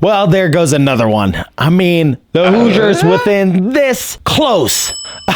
Well, there goes another one. I mean, the Hoosiers within this close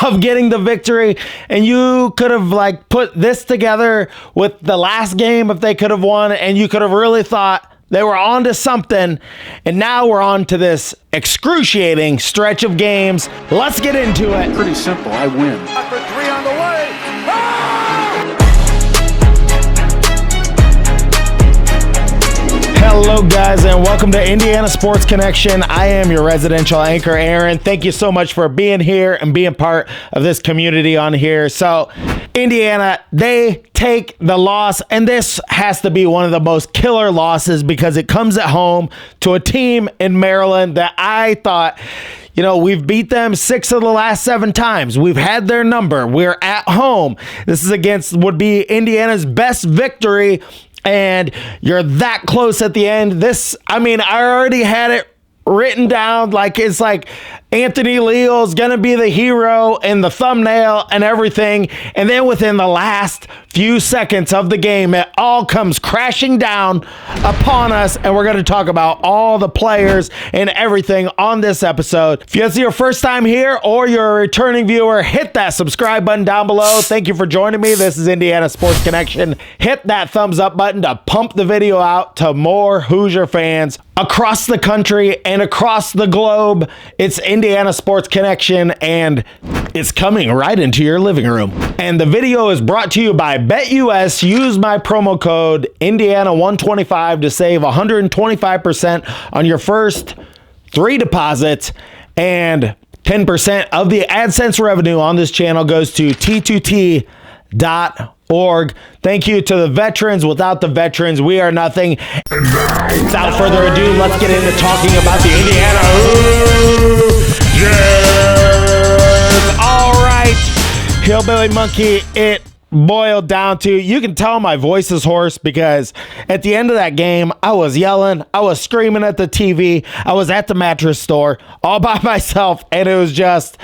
of getting the victory, and you could have put this together with the last game if they could have won, and you could have really thought they were on to something, and now we're on to this excruciating stretch of games. Let's get into it. Pretty simple. I win. For three on the way. Hello, guys, and welcome to Indiana Sports Connection. I am your residential anchor, Aaron. Thank you so much for being here and being part of this community on here. So, Indiana, they take the loss, and this has to be one of the most killer losses because it comes at home to a team in Maryland that I thought, we've beat them 6 of the last 7 times. We've had their number. We're at home. This is would be Indiana's best victory, and you're that close at the end. I already had it written down it's like Anthony Leal's gonna be the hero in the thumbnail and everything, and then within the last few seconds of the game, it all comes crashing down upon us, and we're gonna talk about all the players and everything on this episode. If this is your first time here or you're a returning viewer, hit that subscribe button down below. Thank you for joining me. This is Indiana Sports Connection. Hit that thumbs up button to pump the video out to more Hoosier fans across the country and across the globe. It's Indiana Sports Connection, and it's coming right into your living room. And the video is brought to you by BetUS. Use my promo code Indiana125 to save 125% on your first 3 deposits, and 10% of the AdSense revenue on this channel goes to T2T.org. Thank you to the veterans. Without the veterans, we are nothing. Without further ado, let's get into talking about the Indiana Hoosiers. All right, Hillbilly Monkey, it boiled down to, you can tell my voice is hoarse because at the end of that game, I was yelling, I was screaming at the TV, I was at the mattress store all by myself, and it was just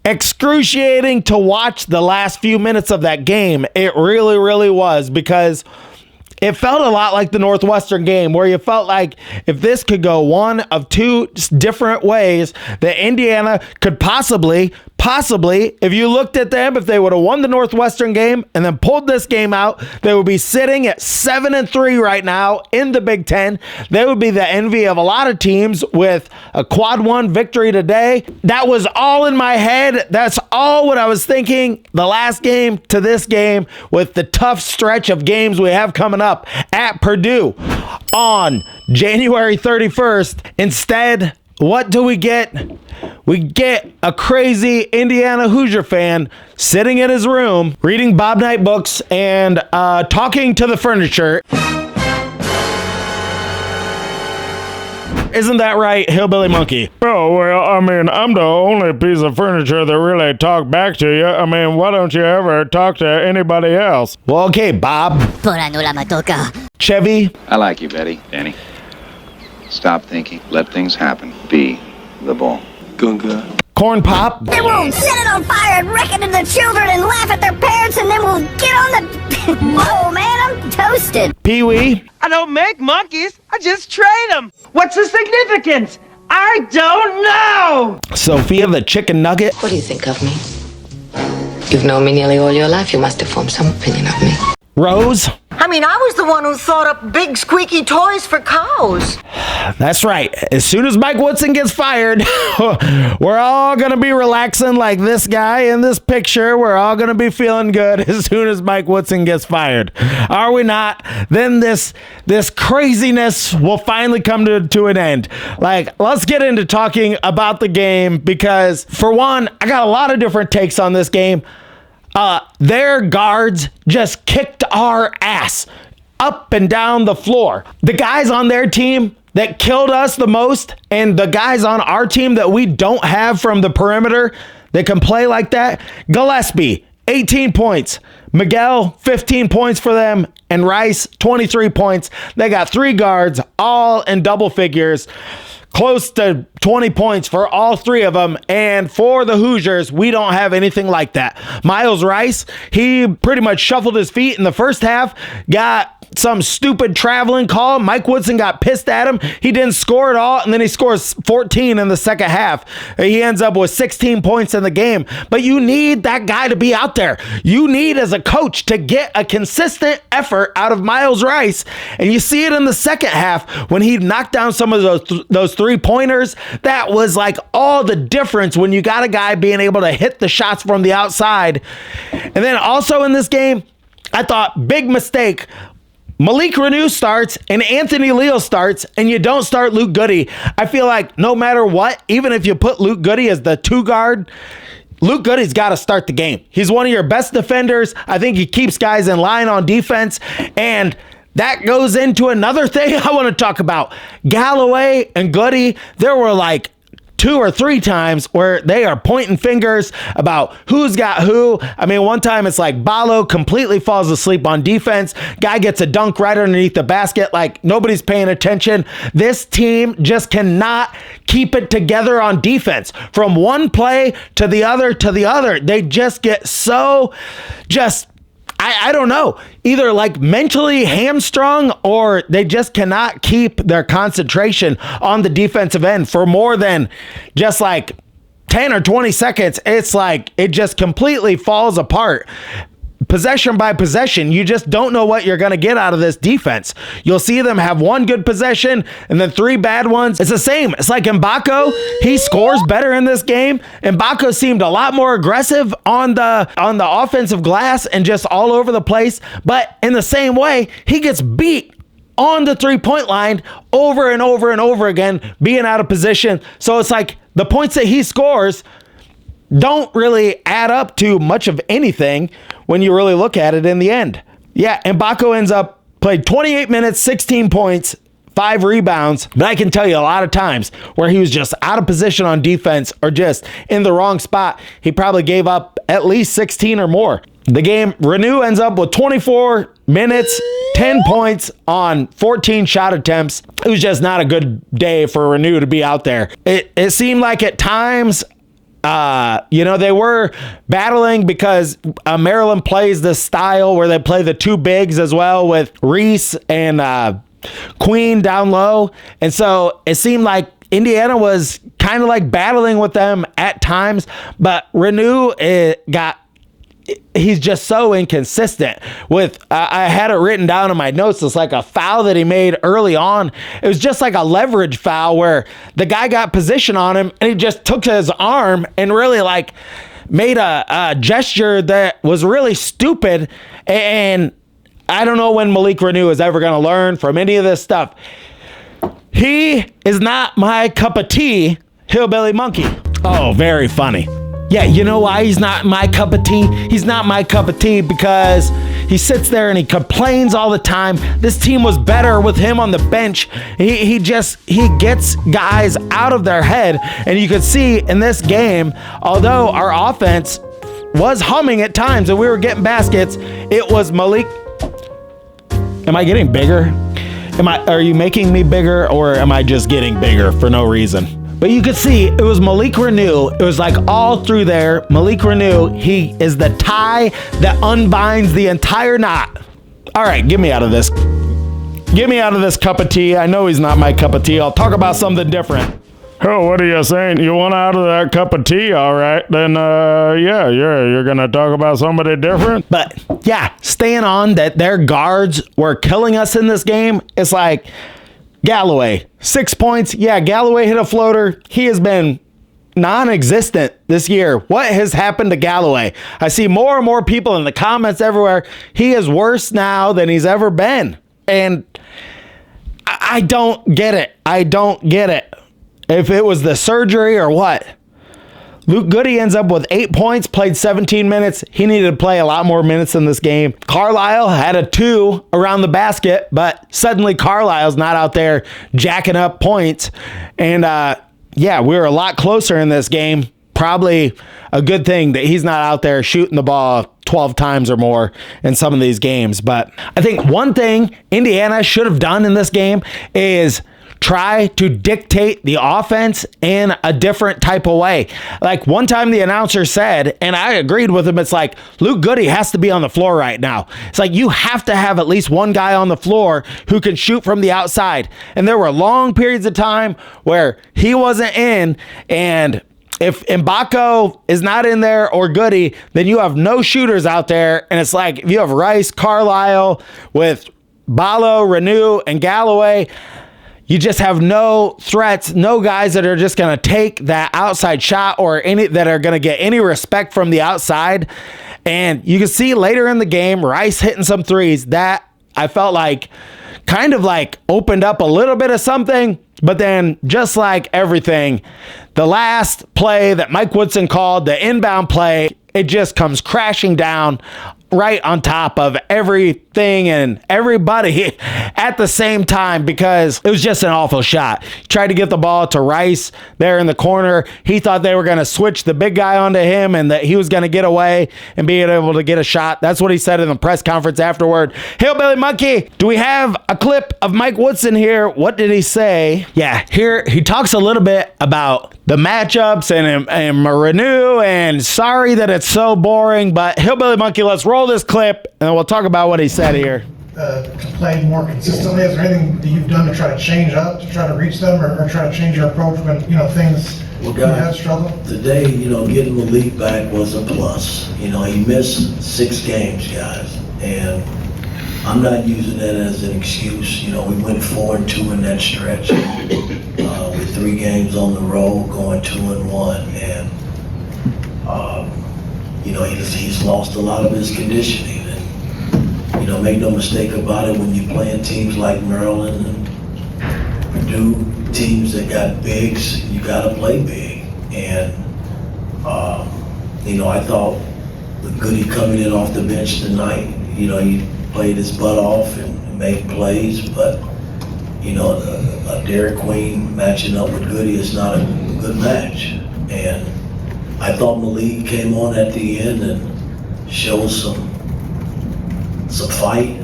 excruciating to watch the last few minutes of that game. It really, really was, because it felt a lot like the Northwestern game, where you felt like if this could go one of 2 different ways, that Indiana could possibly, if you looked at them, if they would have won the Northwestern game and then pulled this game out, they would be sitting at 7-3 right now in the Big Ten. They would be the envy of a lot of teams with a quad 1 victory today. That was all in my head. That's all what I was thinking the last game to this game, with the tough stretch of games we have coming up at Purdue on January 31st. Instead, what do we get? We get a crazy Indiana Hoosier fan sitting in his room, reading Bob Knight books and talking to the furniture. Isn't that right, Hillbilly Monkey? Oh, well, I'm the only piece of furniture that really talk back to you. Why don't you ever talk to anybody else? Well, okay, Bob. Chevy. I like you, Betty. Danny. Stop thinking. Let things happen. Be the ball. Gunga. Corn Pop. Then we'll set it on fire and wreck it to the children and laugh at their parents, and then we'll get on the... Whoa, man, I'm toasted. Pee Wee. I don't make monkeys. I just trade them. What's the significance? I don't know. Sophia the Chicken Nugget. What do you think of me? You've known me nearly all your life. You must have formed some opinion of me. Rose. I was the one who thought up big squeaky toys for cows. That's right. As soon as Mike Woodson gets fired, we're all going to be relaxing like this guy in this picture. We're all going to be feeling good as soon as Mike Woodson gets fired. Are we not? Then this craziness will finally come to an end. Let's get into talking about the game, because for one, I got a lot of different takes on this game. Their guards just kicked our ass up and down the floor. The guys on their team that killed us the most, and the guys on our team that we don't have from the perimeter that can play like that, Gillespie, 18 points. Miguel, 15 points for them. And Rice, 23 points. They got 3 guards, all in double figures. Close to 20 points for all 3 of them. And for the Hoosiers, we don't have anything like that. Miles Rice, he pretty much shuffled his feet in the first half, got some stupid traveling call. Mike Woodson got pissed at him. He didn't score at all, and then he scores 14 in the second half. He ends up with 16 points in the game. But you need that guy to be out there. You need, as a coach, to get a consistent effort out of Miles Rice, and you see it in the second half when he knocked down some of those three-pointers. That was like all the difference when you got a guy being able to hit the shots from the outside. And then also in this game, I thought, big mistake. Malik Renu starts and Anthony Leal starts, and you don't start Luke Goody. I feel like no matter what, even if you put Luke Goody as the 2 guard, Luke Goody's got to start the game. He's one of your best defenders. I think he keeps guys in line on defense, and that goes into another thing I want to talk about. Galloway and Goody, there were like 2 or 3 times where they are pointing fingers about who's got who. I mean, one time it's like Ballo completely falls asleep on defense. Guy gets a dunk right underneath the basket. Like, nobody's paying attention. This team just cannot keep it together on defense. From one play to the other to the other, they just get so I don't know, either like mentally hamstrung, or they just cannot keep their concentration on the defensive end for more than just like 10 or 20 seconds. It's like it just completely falls apart. Possession by possession, you just don't know what you're going to get out of this defense. You'll see them have 1 good possession and then 3 bad ones. It's the same. It's like Mbako. He scores better in this game. Mbako seemed a lot more aggressive on the offensive glass and just all over the place. But in the same way, he gets beat on the 3-point line over and over and over again, being out of position. So it's like the points that he scores don't really add up to much of anything when you really look at it in the end. Yeah, and Mbako ends up played 28 minutes, 16 points, 5 rebounds. But I can tell you a lot of times where he was just out of position on defense or just in the wrong spot, he probably gave up at least 16 or more. The game, Renu ends up with 24 minutes, 10 points on 14 shot attempts. It was just not a good day for Renu to be out there. It seemed like at times, they were battling because Maryland plays this style where they play the 2 bigs as well with Reese and Queen down low. And so it seemed like Indiana was kind of like battling with them at times, but Renu he's just so inconsistent with, I had it written down in my notes. It's like a foul that he made early on. It was just like a leverage foul where the guy got position on him and he just took his arm and really like made a gesture that was really stupid. And I don't know when Malik Renu is ever going to learn from any of this stuff. He is not my cup of tea, Hillbilly Monkey. Oh, very funny. Yeah, you know why he's not my cup of tea? He's not my cup of tea because he sits there and he complains all the time. This team was better with him on the bench. He gets guys out of their head. And you could see in this game, although our offense was humming at times and we were getting baskets, it was Malik. Am I getting bigger? Are you making me bigger, or am I just getting bigger for no reason? But you could see it was Malik Renu. It was like all through there. Malik Renu, he is the tie that unbinds the entire knot. All right, get me out of this. Get me out of this cup of tea. I know he's not my cup of tea. I'll talk about something different. Oh, what are you saying? You want out of that cup of tea? All right, then, you're going to talk about somebody different? But, yeah, staying on that their guards were killing us in this game. It's like Galloway, 6 points. Yeah, Galloway hit a floater. He has been non-existent this year. What has happened to Galloway? I see more and more people in the comments everywhere. He is worse now than he's ever been. And I don't get it. I don't get it. If it was the surgery or what. Luke Goody ends up with 8 points, played 17 minutes. He needed to play a lot more minutes in this game. Carlisle had a 2 around the basket, but suddenly Carlisle's not out there jacking up points. And we were a lot closer in this game. Probably a good thing that he's not out there shooting the ball 12 times or more in some of these games. But I think one thing Indiana should have done in this game is try to dictate the offense in a different type of way. Like one time the announcer said, and I agreed with him, it's like Luke Goody has to be on the floor right now. It's like you have to have at least one guy on the floor who can shoot from the outside. And there were long periods of time where he wasn't in, and if Mbako is not in there or Goody, then you have no shooters out there. And it's like if you have Rice, Carlisle with Balo, Renu, and Galloway, you just have no threats, no guys that are just going to take that outside shot or any that are going to get any respect from the outside. And you can see later in the game, Rice hitting some threes that I felt like kind of like opened up a little bit of something. But then just like everything, the last play that Mike Woodson called, the inbound play, it just comes crashing down right on top of everything and everybody at the same time because it was just an awful shot. Tried to get the ball to Rice there in the corner. He thought they were going to switch the big guy onto him and that he was going to get away and be able to get a shot. That's what he said in the press conference afterward. Hillbilly Monkey, do we have a clip of Mike Woodson here? What did he say? Yeah, here he talks a little bit about the matchups and Renu and sorry that it's so boring, but Hillbilly Monkey, let's roll this clip and we'll talk about what he said here. To play more consistently, is there anything that you've done to try to change up, to try to reach them, or try to change your approach when things you have struggled? Today, getting Malik back was a plus. He missed 6 games, guys, and I'm not using that as an excuse. We went 4-2 in that stretch with 3 games on the road, going 2-1, and he's lost a lot of his conditioning. And make no mistake about it, when you're playing teams like Maryland and Purdue, teams that got bigs, you got to play big. And I thought with Goody coming in off the bench tonight, he played his butt off and made plays, but a Derek Queen matching up with Goody is not a good match. And I thought Malik came on at the end and showed some fight,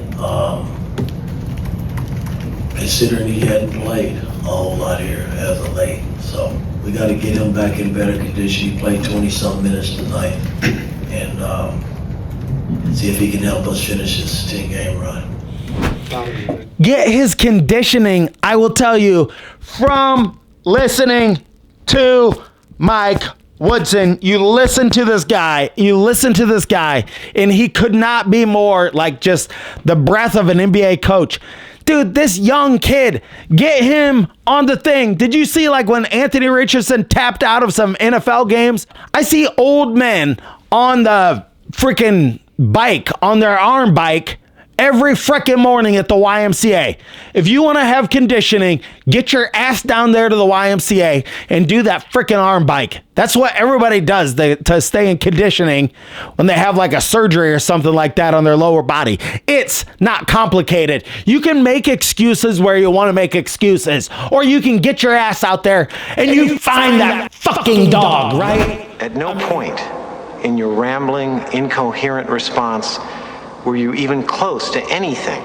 considering he hadn't played a whole lot here as of late. So we got to get him back in better condition. He played 20-some minutes tonight, and see if he can help us finish this 10-game run. Get his conditioning, I will tell you, from listening to Mike Woodson. You listen to this guy, and he could not be more like just the breath of an NBA coach. Dude, this young kid, get him on the thing. Did you see like when Anthony Richardson tapped out of some NFL games? I see old men on the freaking bike, on their arm bike, every frickin' morning at the YMCA. If you want to have conditioning, get your ass down there to the YMCA and do that frickin' arm bike. That's what everybody does to stay in conditioning when they have like a surgery or something like that on their lower body. It's not complicated. You can make excuses where you want to make excuses, or you can get your ass out there and you find that fucking dog, right? At no point in your rambling, incoherent response were you even close to anything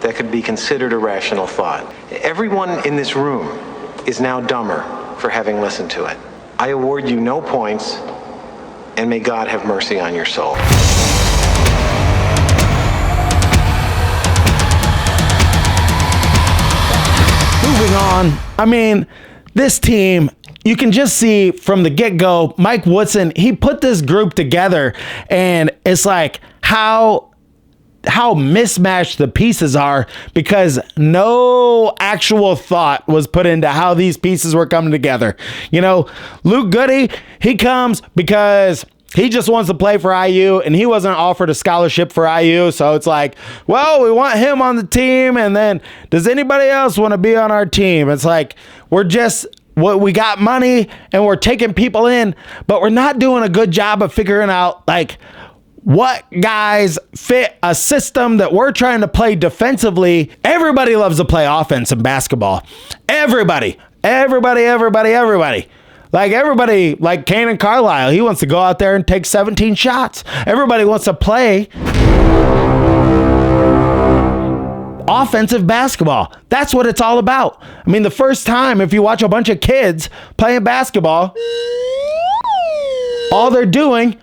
that could be considered a rational thought. Everyone in this room is now dumber for having listened to it. I award you no points, and may God have mercy on your soul. Moving on, I mean, this team, you can just see from the get-go, Mike Woodson, he put this group together, and it's like how mismatched the pieces are because no actual thought was put into how these pieces were coming together. Luke Goody, he comes because he just wants to play for IU, and he wasn't offered a scholarship for IU. So it's like, well, we want him on the team, and then does anybody else want to be on our team? It's like, we got money and we're taking people in, but we're not doing a good job of figuring out like what guys fit a system that we're trying to play defensively. Everybody loves to play offense in basketball. Everybody. Like Kane and Carlisle, he wants to go out there and take 17 shots. Everybody wants to play. offensive basketball. That's what it's all about. I mean, the first time, if you watch a bunch of kids playing basketball, all they're doing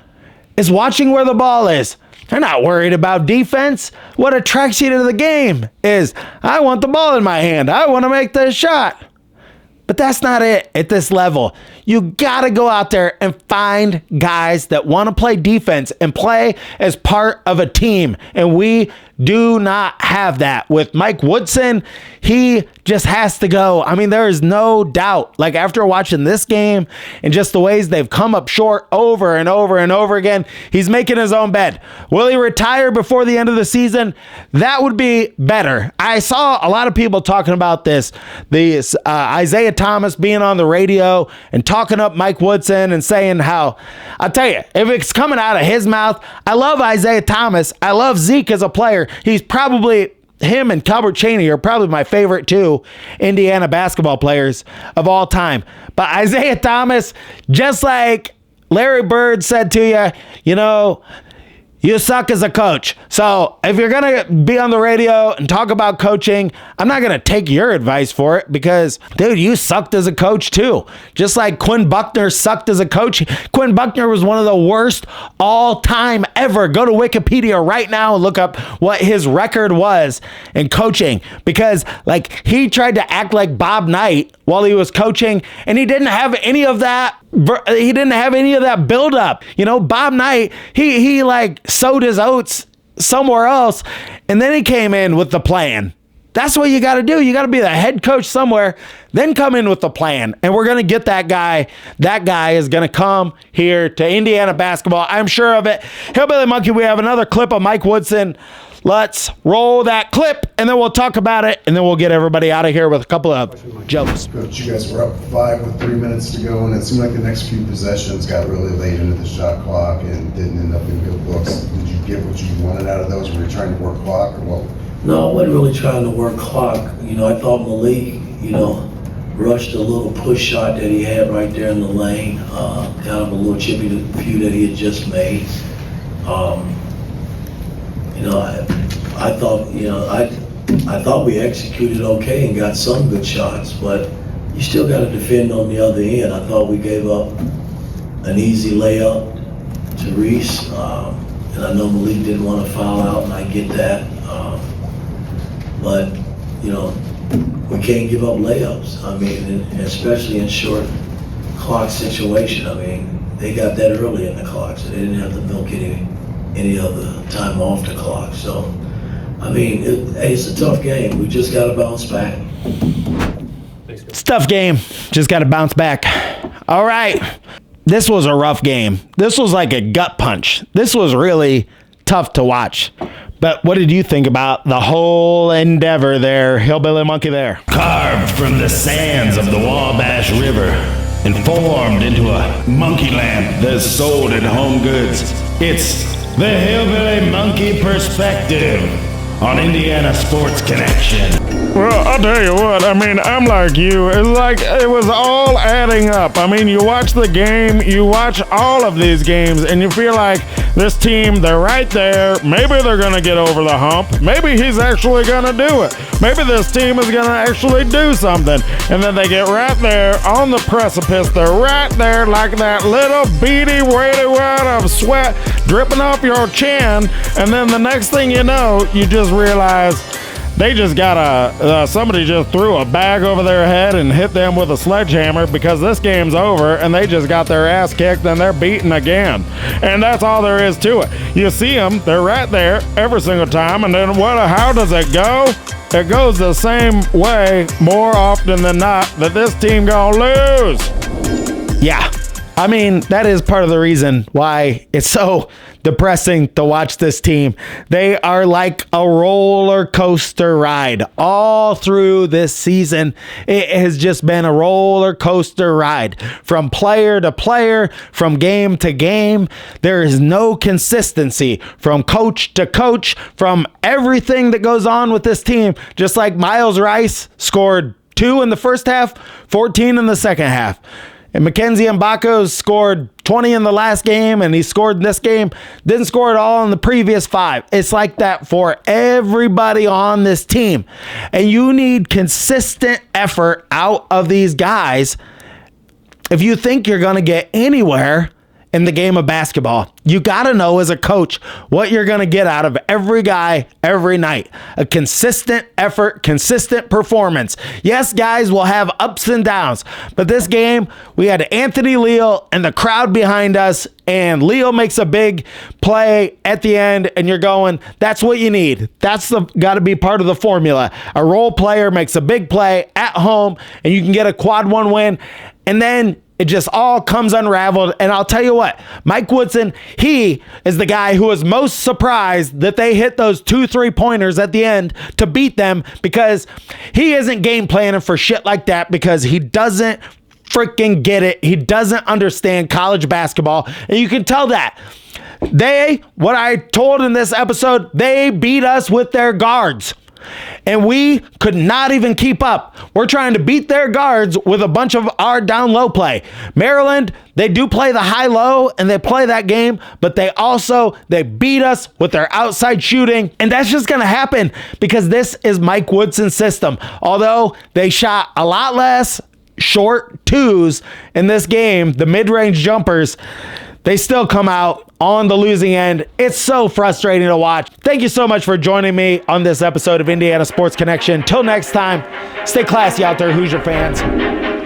is watching where the ball is. They're not worried about defense. What attracts you to the game is, I want the ball in my hand. I want to make the shot. But that's not it at this level. You got to go out there and find guys that want to play defense and play as part of a team. And we do not have that with Mike Woodson. He just has to go. I mean, there is no doubt, like after watching this game and just the ways they've come up short over and over and over again, he's making his own bed. Will he retire before the end of the season? That would be better. I saw a lot of people talking about this Isaiah Thomas being on the radio and talking up Mike Woodson and saying how, I'll tell you, if it's coming out of his mouth, I love Isaiah Thomas. I love Zeke as a player. He's probably, him and Calbert Chaney are probably my favorite two Indiana basketball players of all time. But Isaiah Thomas, just like Larry Bird said to you, you know, you suck as a coach. So if you're going to be on the radio and talk about coaching, I'm not going to take your advice for it because, dude, you sucked as a coach too. Just like Quinn Buckner sucked as a coach. Quinn Buckner was one of the worst all time ever. Go to Wikipedia right now and look up what his record was in coaching because, like, he tried to act like Bob Knight while he was coaching, and he didn't have any of that. He didn't have any of that buildup. You know, Bob Knight, he like sowed his oats somewhere else, and then he came in with the plan. That's what you got to do. You got to be the head coach somewhere, then come in with the plan. And we're going to get that guy. That guy is going to come here to Indiana basketball. I'm sure of it. Hillbilly Monkey, we have another clip of Mike Woodson. Let's roll that clip, and then we'll talk about it, and then we'll get everybody out of here with a couple of jokes. Coach, you guys were up 5 with 3 minutes to go, and it seemed like the next few possessions got really late into the shot clock and didn't end up in good books. Did you get what you wanted out of those? Were you trying to work clock or what? No, I wasn't really trying to work clock. You know, I thought Malik, you know, rushed a little push shot that he had right there in the lane, kind of a little chippy few that he had just made. You know, I thought, you know, I thought we executed okay and got some good shots, but you still got to defend on the other end. I thought we gave up an easy layup to Reese, and I know Malik didn't want to foul out, and I get that. But, you know, we can't give up layups. I mean, especially in short clock situation. I mean, they got that early in the clock, so they didn't have to milk any of the time off the clock. So, I mean, it's a tough game. We just got to bounce back. It's a tough game. Just got to bounce back. All right. This was a rough game. This was like a gut punch. This was really tough to watch. But what did you think about the whole endeavor there, Hillbilly Monkey there? Carved from the sands of the Wabash River and formed into a monkey lamp that's sold at Home Goods. It's the Hillbilly Monkey perspective on Indiana Sports Connection. Well, I'll tell you what, I mean, I'm like you. It's like it was all adding up. I mean, you watch the game, you watch all of these games, and you feel like this team, they're right there. Maybe they're going to get over the hump. Maybe he's actually going to do it. Maybe this team is going to actually do something. And then they get right there on the precipice. They're right there like that little beady, weighty wet of sweat dripping off your chin. And then the next thing you know, you just realize they just got somebody just threw a bag over their head and hit them with a sledgehammer because this game's over and they just got their ass kicked and they're beaten again. And that's all there is to it. You see them, they're right there every single time, and then how does it go? It goes the same way more often than not that this team gonna lose. Yeah. I mean, that is part of the reason why it's so depressing to watch this team. They are like a roller coaster ride all through this season. It has just been a roller coaster ride from player to player, from game to game. There is no consistency from coach to coach, from everything that goes on with this team. Just like Miles Rice scored 2 in the first half, 14 in the second half. And Mackenzie Mbako scored 20 in the last game, and he scored in this game. Didn't score at all in the previous 5. It's like that for everybody on this team. And you need consistent effort out of these guys if you think you're going to get anywhere in the game of basketball. You got to know as a coach what you're going to get out of every guy every night. A consistent effort, consistent performance. Yes, guys will have ups and downs, but this game we had Anthony Leal and the crowd behind us, and Leal makes a big play at the end, and you're going, that's what you need. That's got to be part of the formula. A role player makes a big play at home, and you can get a quad 1 win, and then it just all comes unraveled. And I'll tell you what, Mike Woodson, he is the guy who was most surprised that they hit those 2 3-pointers at the end to beat them, because he isn't game planning for shit like that, because he doesn't freaking get it. He doesn't understand college basketball. And you can tell that. What I told in this episode, they beat us with their guards. And we could not even keep up. We're trying to beat their guards with a bunch of our down low play. Maryland, they do play the high low and they play that game, but they beat us with their outside shooting. And that's just going to happen because this is Mike Woodson's system. Although they shot a lot less short 2s in this game, the mid-range jumpers, they still come out on the losing end. It's so frustrating to watch. Thank you so much for joining me on this episode of Indiana Sports Connection. Till next time, stay classy out there, Hoosier fans.